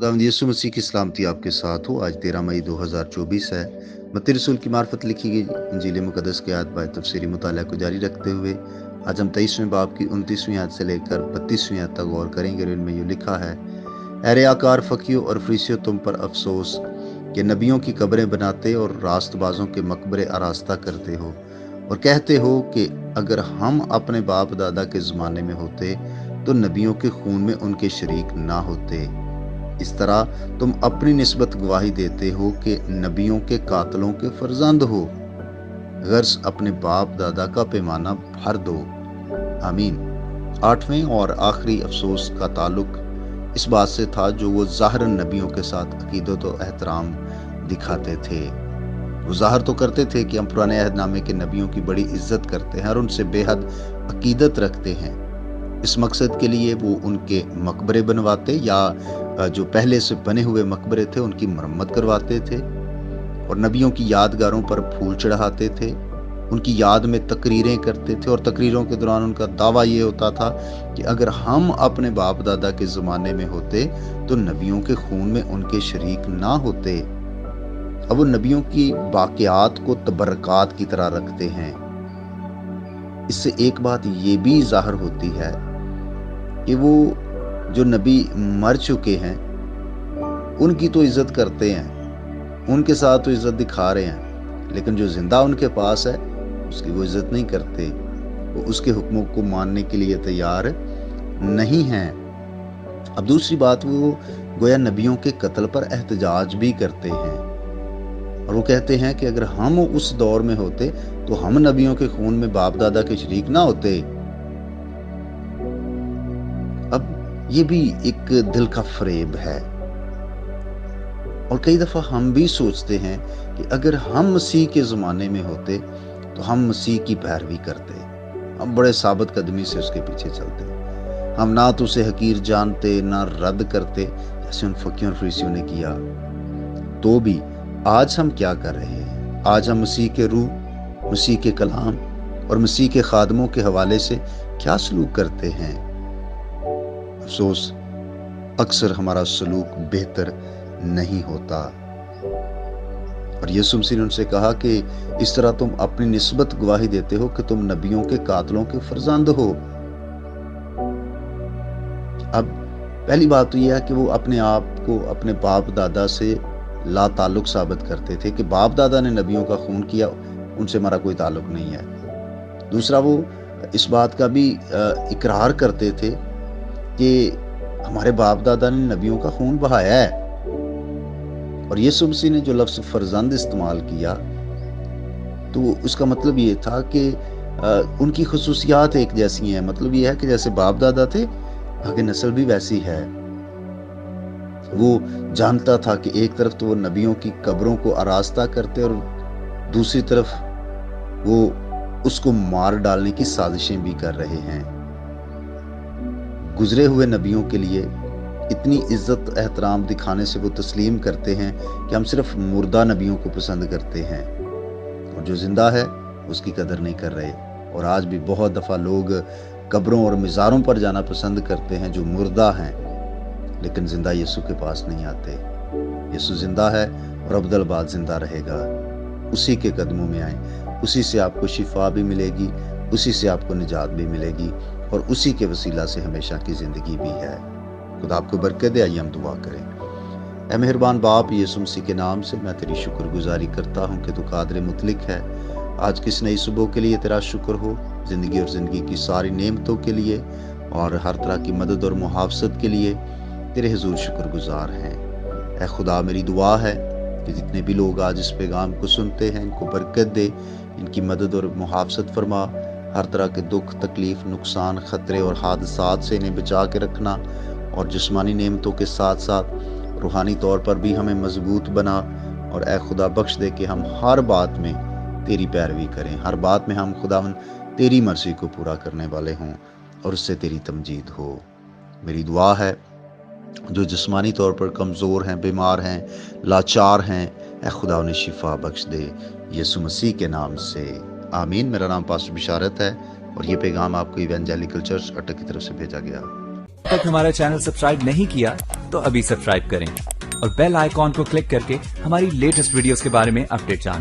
खुदावंद यीशु मसीह की सलामती आपके साथ हो। आज 13 मई 2024 है। मत्ती रसूल की मार्फत लिखी गई इंजील मुकद्दस के आयत बाय तफसीरी मुताला को जारी रखते हुए आज हम 23वें बाब की 29वीं आयत से लेकर 32वीं आयत तक गौर करेंगे। और इनमें यूँ लिखा है, ऐ रियाकार फकीयों और फरीसियों, तुम पर अफसोस कि नबियों की कब्रें बनाते और रास्तबाजों के मकबरे आरास्ता करते हो और कहते हो कि अगर हम अपने बाप दादा के ज़माने में होते तो नबियों के खून में उनके शरीक ना होते। इस तरह तुम अपनी निस्बत गवाही देते हो कि नबियों के कातलों के फर्जंद हो। गर्ज अपने बाप दादा का पैमाना भर दो। आमीन। 8वें और आखिरी अफसोस का ताल्लुक इस बात से था जो वो ज़ाहिरन नबियों के साथ अकीदत और एहतराम दिखाते थे। वो ज़ाहिर तो करते थे कि हम पुराने अहदनामे के नबियों की बड़ी इज्जत करते हैं और उनसे बेहद अकीदत रखते हैं। इस मकसद के लिए वो उनके मकबरे बनवाते या जो पहले से बने हुए मकबरे थे उनकी मरम्मत करवाते थे और नबियों की यादगारों पर फूल चढ़ाते थे, उनकी याद में तकरीरें करते थे। और तकरीरों के दौरान उनका दावा ये होता था कि अगर हम अपने बाप दादा के ज़माने में होते तो नबियों के खून में उनके शरीक ना होते। अब वो नबियों की वाक़यात को तबरकात की तरह रखते हैं। इससे एक बात ये भी ज़ाहिर होती है कि वो जो नबी मर चुके हैं उनकी तो इज्जत करते हैं, उनके साथ तो इज्जत दिखा रहे हैं, लेकिन जो जिंदा उनके पास है उसकी वो इज्जत नहीं करते, वो उसके हुक्मों को मानने के लिए तैयार नहीं हैं। अब दूसरी बात, वो गोया नबियों के कत्ल पर एहतजाज भी करते हैं और वो कहते हैं कि अगर हम उस दौर में होते तो हम नबियों के खून में बाप दादा के शरीक ना होते। अब ये भी एक दिल का फरेब है और कई दफा हम भी सोचते हैं कि अगर हम मसीह के ज़माने में होते तो हम मसीह की पैरवी करते, हम बड़े साबित कदमी से उसके पीछे चलते, हम ना तो उसे हकीर जानते ना रद्द करते जैसे उन फकीरों और फरीसियों ने किया। तो भी आज हम क्या कर रहे हैं? आज हम मसीह के रूह, मसीह के कलाम और मसीह के खादमों के हवाले से क्या सलूक करते हैं? अफसोस, अक्सर हमारा सलूक बेहतर नहीं होता। और यीशु मसीह ने उनसे कहा कि इस तरह तुम अपनी निस्बत गवाही देते हो कि तुम नबियों के कातलों के फर्जंद हो। अब पहली बात तो यह है कि वो अपने आप को अपने बाप दादा से ला ताल्लुक साबित करते थे कि बाप दादा ने नबियों का खून किया, उनसे हमारा कोई ताल्लुक नहीं है। दूसरा, वो इस बात का भी इकरार करते थे कि हमारे बाप दादा ने नबियों का खून बहाया है। और यीशु मसीह ने जो लफ्ज़ फर्जंद इस्तेमाल किया तो उसका मतलब ये था कि उनकी खुसूसियात एक जैसी हैं। मतलब ये है कि जैसे बाप दादा थे, आगे नस्ल भी वैसी है। वो जानता था कि एक तरफ तो वो नबियों की कब्रों को आरास्ता करते और दूसरी तरफ वो उसको मार डालने की साजिशें भी कर रहे हैं। गुजरे हुए नबियों के लिए इतनी इज्जत एहतराम दिखाने से वो तस्लीम करते हैं कि हम सिर्फ मुर्दा नबियों को पसंद करते हैं और जो जिंदा है उसकी कदर नहीं कर रहे। और आज भी बहुत दफ़ा लोग कब्रों और मज़ारों पर जाना पसंद करते हैं जो मुर्दा हैं, लेकिन जिंदा यीशु के पास नहीं आते। यीशु जिंदा है और अब्दुल बाद जिंदा रहेगा। उसी के कदमों में आए, उसी से आपको शिफा भी मिलेगी, उसी से आपको निजात भी मिलेगी और उसी के वसीला से हमेशा की ज़िंदगी भी है। खुदा आपको बरकत दे। आइए हम दुआ करें। ऐ मेहरबान बाप, यीशु मसीह के नाम से मैं तेरी शुक्रगुजारी करता हूँ कि तू कादर मुतलिक है। आज किस नई सुबह के लिए तेरा शुक्र हो, ज़िंदगी और ज़िंदगी की सारी नेमतों के लिए और हर तरह की मदद और मुहाफ़ज़त के लिए तेरे हुज़ूर शुक्रगुजार हैं। ऐ खुदा, मेरी दुआ है कि जितने भी लोग आज इस पैगाम को सुनते हैं इनको बरकत दे, इनकी मदद और मुहाफ़ज़त फरमा। हर तरह के दुख, तकलीफ़, नुकसान, ख़तरे और हादसात से इन्हें बचा के रखना और जिस्मानी नेमतों के साथ साथ रूहानी तौर पर भी हमें मजबूत बना। और ऐ खुदा, बख्श दे कि हम हर बात में तेरी पैरवी करें, हर बात में हम खुदावन तेरी मर्ज़ी को पूरा करने वाले हों और उससे तेरी तमजीद हो। मेरी दुआ है जो जिस्मानी तौर पर कमज़ोर हैं, बीमार हैं, लाचार हैं, ऐ खुदा उन्हें शिफा बख्श दे यीशु मसीह के नाम से। आमीन। मेरा नाम पास्टर बिशारत है और ये पैगाम आपको इवेंजेलिकल चर्च अटक की तरफ से भेजा गया। तक हमारा चैनल सब्सक्राइब नहीं किया तो अभी सब्सक्राइब करें और बेल आइकॉन को क्लिक करके हमारी लेटेस्ट वीडियोस के बारे में अपडेट जानें।